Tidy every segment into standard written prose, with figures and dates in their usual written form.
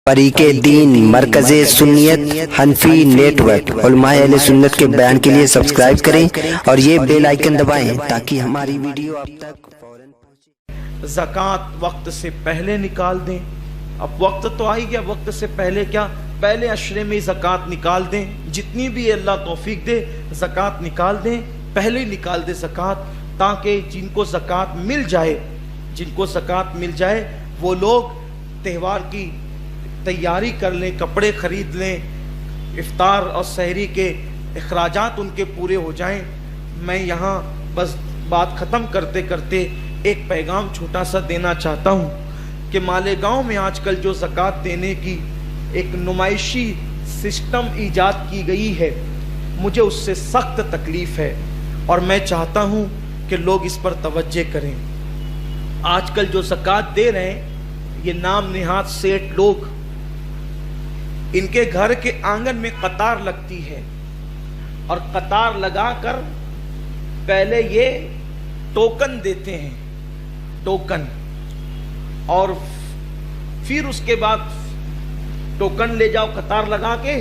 फरीक़े दीन मरकज़ सुन्नियत हनफी network उलमाए अहले सुन्नत के बयान के लिए सब्सक्राइब करें और ये बेल आइकन दबाएं ताकि हमारी वीडियो आप तक फौरन पहुंचे। ज़कात वक्त से पहले निकाल दें। अब वक्त तो आ ही गया, वक्त से पहले क्या, पहले अशरे में ज़कात निकाल दें। जितनी भी अल्लाह तौफीक दे ज़कात निकाल दें, पहले ही निकाल दें ज़कात, ताकि जिनको ज़कात मिल जाए, जिनको ज़कात मिल जाए वो लोग त्यौहार की तैयारी कर लें, कपड़े खरीद लें, इफ्तार और सहरी के अखराजात उनके पूरे हो जाएं। मैं यहाँ बस बात ख़त्म करते करते एक पैगाम छोटा सा देना चाहता हूँ कि मालेगांव में आजकल जो ज़कात देने की एक नुमाइशी सिस्टम ईजाद की गई है, मुझे उससे सख्त तकलीफ़ है और मैं चाहता हूँ कि लोग इस पर तवज्जो करें। आजकल जो ज़कात दे रहे हैं ये नाम निहाद सेठ लोग, इनके घर के आंगन में कतार लगती है और कतार लगाकर पहले ये टोकन देते हैं, टोकन, और फिर उसके बाद टोकन ले जाओ कतार लगा के,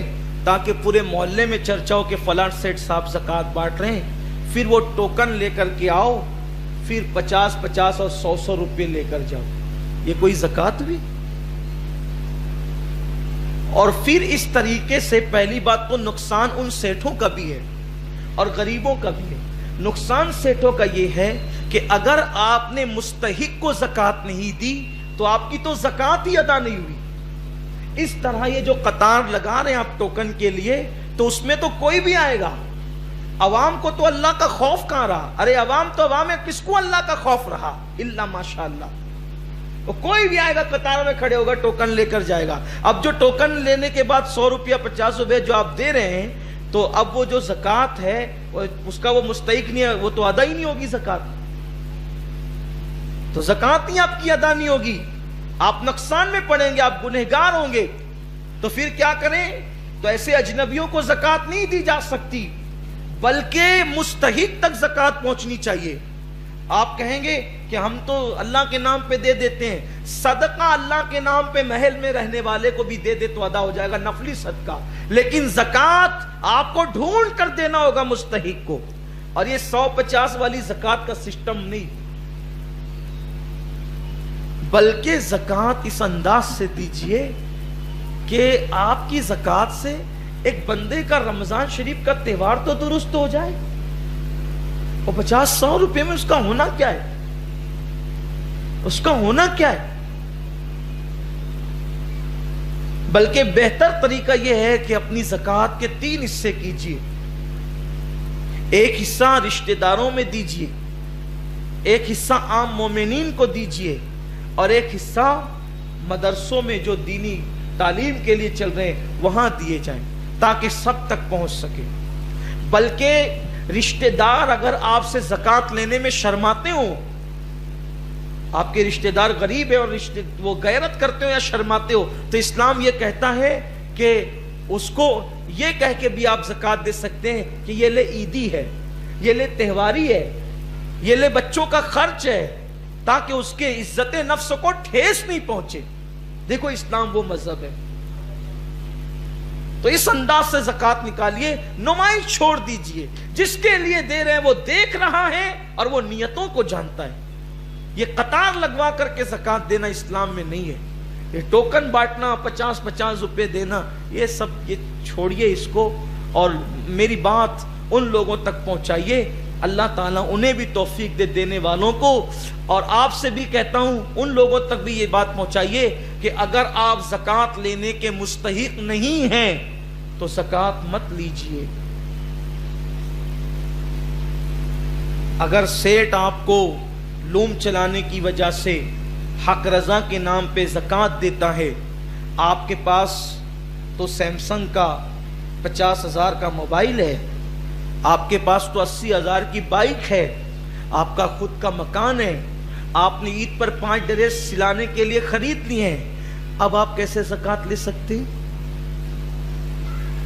ताकि पूरे मोहल्ले में चर्चा हो कि फलां सेठ साहब ज़कात बांट रहे हैं। फिर वो टोकन लेकर के आओ, फिर 50-50 और 100 रुपये लेकर जाओ। ये कोई ज़कात भी? और फिर इस तरीके से पहली बात तो नुकसान उन सेठों का भी है और गरीबों का भी है। नुकसान सेठों का ये है कि अगर आपने मुस्तहिक को ज़कात नहीं दी तो आपकी तो ज़कात ही अदा नहीं हुई। इस तरह ये जो कतार लगा रहे हैं आप टोकन के लिए, तो उसमें तो कोई भी आएगा। अवाम को तो अल्लाह का खौफ कहाँ रहा? अरे अवाम तो अवाम है, किसको अल्लाह का खौफ रहा? इल्ला माशाअल्लाह। तो कोई भी आएगा कतार में खड़े होगा, टोकन लेकर जाएगा। अब जो टोकन लेने के बाद 100 रुपया 50 रुपये जो आप दे रहे हैं, तो अब वो जो ज़कात है उसका वो मुस्तहिक नहीं है, वो तो अदा ही नहीं होगी ज़कात। तो ज़कात ही आपकी अदा नहीं होगी, आप नुकसान में पड़ेंगे, आप गुनहगार होंगे। तो फिर क्या करें? तो ऐसे अजनबियों को ज़कात नहीं दी जा सकती, बल्कि मुस्तहिक तक ज़कात पहुंचनी चाहिए। आप कहेंगे कि हम तो अल्लाह के नाम पे दे देते हैं, सदका अल्लाह के नाम पे महल में रहने वाले को भी दे दे तो अदा हो जाएगा, नफली सदका। लेकिन ज़कात आपको ढूंढ कर देना होगा मुस्तहिक को। और ये 100-50 वाली ज़कात का सिस्टम नहीं, बल्कि ज़कात इस अंदाज से दीजिए कि आपकी ज़कात से एक बंदे का रमजान शरीफ का त्योहार तो दुरुस्त हो जाए। और 50-100 रुपए में उसका होना क्या है? उसका होना क्या है? बल्कि बेहतर तरीका यह है कि अपनी ज़कात के 3 हिस्से कीजिए। एक हिस्सा रिश्तेदारों में दीजिए, एक हिस्सा आम मोमिनीन को दीजिए, और एक हिस्सा मदरसों में जो दीनी तालीम के लिए चल रहे हैं वहां दिए जाएं, ताकि सब तक पहुंच सके। बल्कि रिश्तेदार अगर आपसे ज़कात लेने में शर्माते हो, आपके रिश्तेदार गरीब है और वो गैरत करते हो या शर्माते हो, तो इस्लाम ये कहता है कि उसको ये कह के भी आप ज़कात दे सकते हैं कि ये ले ईदी है, ये ले त्योहारी है, ये ले बच्चों का खर्च है, ताकि उसके इज्जत नफ्स को ठेस नहीं पहुंचे। देखो इस्लाम वो मजहब है। तो इस अंदाज से ज़कात निकालिए, नुमाइश छोड़ दीजिए। जिसके लिए दे रहे हैं वो देख रहा है और वो नियतों को जानता है। ये कतार लगवा करके ज़कात देना इस्लाम में नहीं है। ये टोकन बांटना, 50-50 रुपए देना, ये सब ये छोड़िए इसको। और मेरी बात उन लोगों तक पहुंचाइए, अल्लाह ताला उन्हें भी तौफीक दे देने वालों को। और आपसे भी कहता हूं उन लोगों तक भी ये बात पहुंचाइए कि अगर आप ज़कात लेने के मुस्तहिक नहीं हैं तो ज़कात मत लीजिए। अगर सेठ आपको लूम चलाने की वजह से हक रज़ा के नाम पे ज़कात देता है, आपके पास तो सैमसंग का 50,000 का मोबाइल है, आपके पास तो 80,000 की बाइक है, आपका खुद का मकान है, आपने ईद पर 5 ड्रेस सिलाने के लिए खरीद लिए हैं, अब आप कैसे ज़कात ले सकते?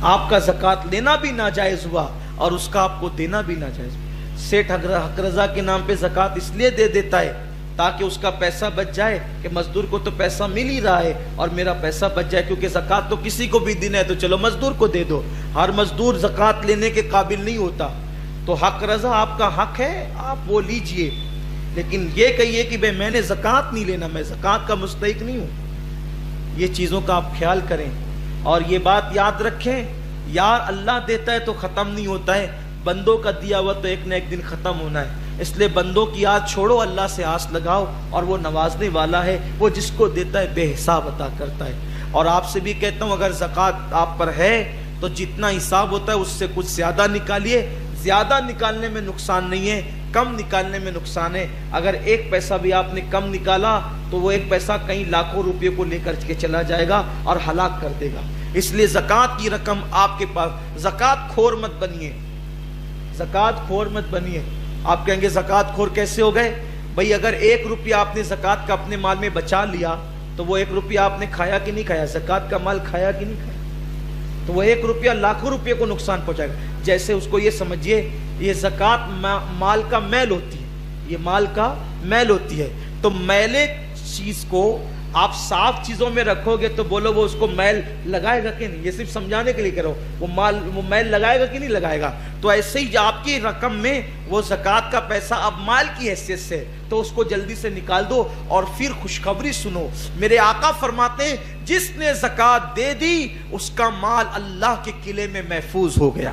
आपका ज़कात लेना भी नाजायज हुआ और उसका आपको देना भी नाजायज। सेठ हक रज़ा के नाम पे ज़कात इसलिए दे देता है تاکہ اس کا پیسہ بچ جائے کہ مزدور کو تو پیسہ مل ہی رہا ہے اور میرا پیسہ بچ جائے، کیونکہ زکوٰۃ تو کسی کو بھی دینا ہے تو چلو مزدور کو دے دو. ہر مزدور زکوٰۃ لینے کے قابل نہیں ہوتا، تو حق رضا آپ کا حق ہے، آپ وہ لیجئے، لیکن یہ کہیے کہ بھئی میں نے زکوٰۃ نہیں لینا، میں زکوٰۃ کا مستحق نہیں ہوں. یہ چیزوں کا آپ خیال کریں اور یہ بات یاد رکھیں، یار اللہ دیتا ہے تو ختم نہیں ہوتا ہے، بندوں کا دیا ہوا تو ایک نہ ایک دن ختم ہونا ہے. اس لیے بندوں کی آس چھوڑو، اللہ سے آس لگاؤ، اور وہ نوازنے والا ہے، وہ جس کو دیتا ہے بے حساب عطا کرتا ہے. اور آپ سے بھی کہتا ہوں اگر زکوٰۃ آپ پر ہے تو جتنا حساب ہوتا ہے اس سے کچھ زیادہ نکالیے. زیادہ نکالنے میں نقصان نہیں ہے، کم نکالنے میں نقصان ہے. اگر ایک پیسہ بھی آپ نے کم نکالا تو وہ ایک پیسہ کئی لاکھوں روپے کو لے کر کے چلا جائے گا اور ہلاک کر دے گا. اس لیے زکوٰۃ کی رقم آپ کے پاس، زکوٰۃ خور مت بنیے، زکوٰۃ خور مت بنیے. آپ کہیں گے زکوٰۃ خور کیسے ہو گئے؟ بھئی اگر 1 روپیہ آپ نے زکوٰۃ کا اپنے مال میں بچا لیا تو وہ 1 روپیہ آپ نے کھایا کہ نہیں کھایا؟ زکوٰۃ کا مال کھایا کہ نہیں کھایا؟ تو وہ 1 روپیہ لاکھوں روپے کو نقصان پہنچائے گا. جیسے اس کو یہ سمجھیے یہ زکوٰۃ مال کا میل ہوتی ہے، یہ مال کا میل ہوتی ہے. تو میلے چیز کو آپ صاف چیزوں میں رکھو گے تو بولو وہ اس کو میل لگائے گا کہ نہیں؟ یہ صرف سمجھانے کے لیے کرو، وہ میل لگائے گا کہ نہیں لگائے گا؟ تو ایسے ہی آپ کی رقم میں وہ زکوٰۃ کا پیسہ اب مال کی حیثیت سے، تو اس کو جلدی سے نکال دو اور پھر خوشخبری سنو. میرے آقا فرماتے ہیں جس نے زکوٰۃ دے دی اس کا مال اللہ کے قلعے میں محفوظ ہو گیا،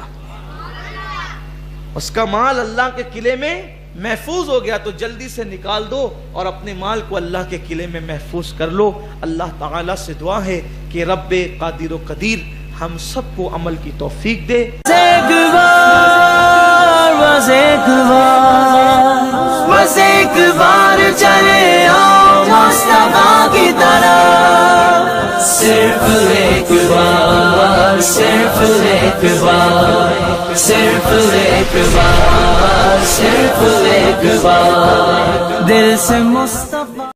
اس کا مال اللہ کے قلعے میں محفوظ ہو گیا. تو جلدی سے نکال دو اور اپنے مال کو اللہ کے قلعے میں محفوظ کر لو. اللہ تعالیٰ سے دعا ہے کہ رب قادر و قدیر ہم سب کو عمل کی توفیق دے. ایک بار چلے آؤ مصطفیٰ کی طرح، صرف ایک بار، صرف ایک بار، صرف ایک بار، صرف ایک بار دل سے مصطفیٰ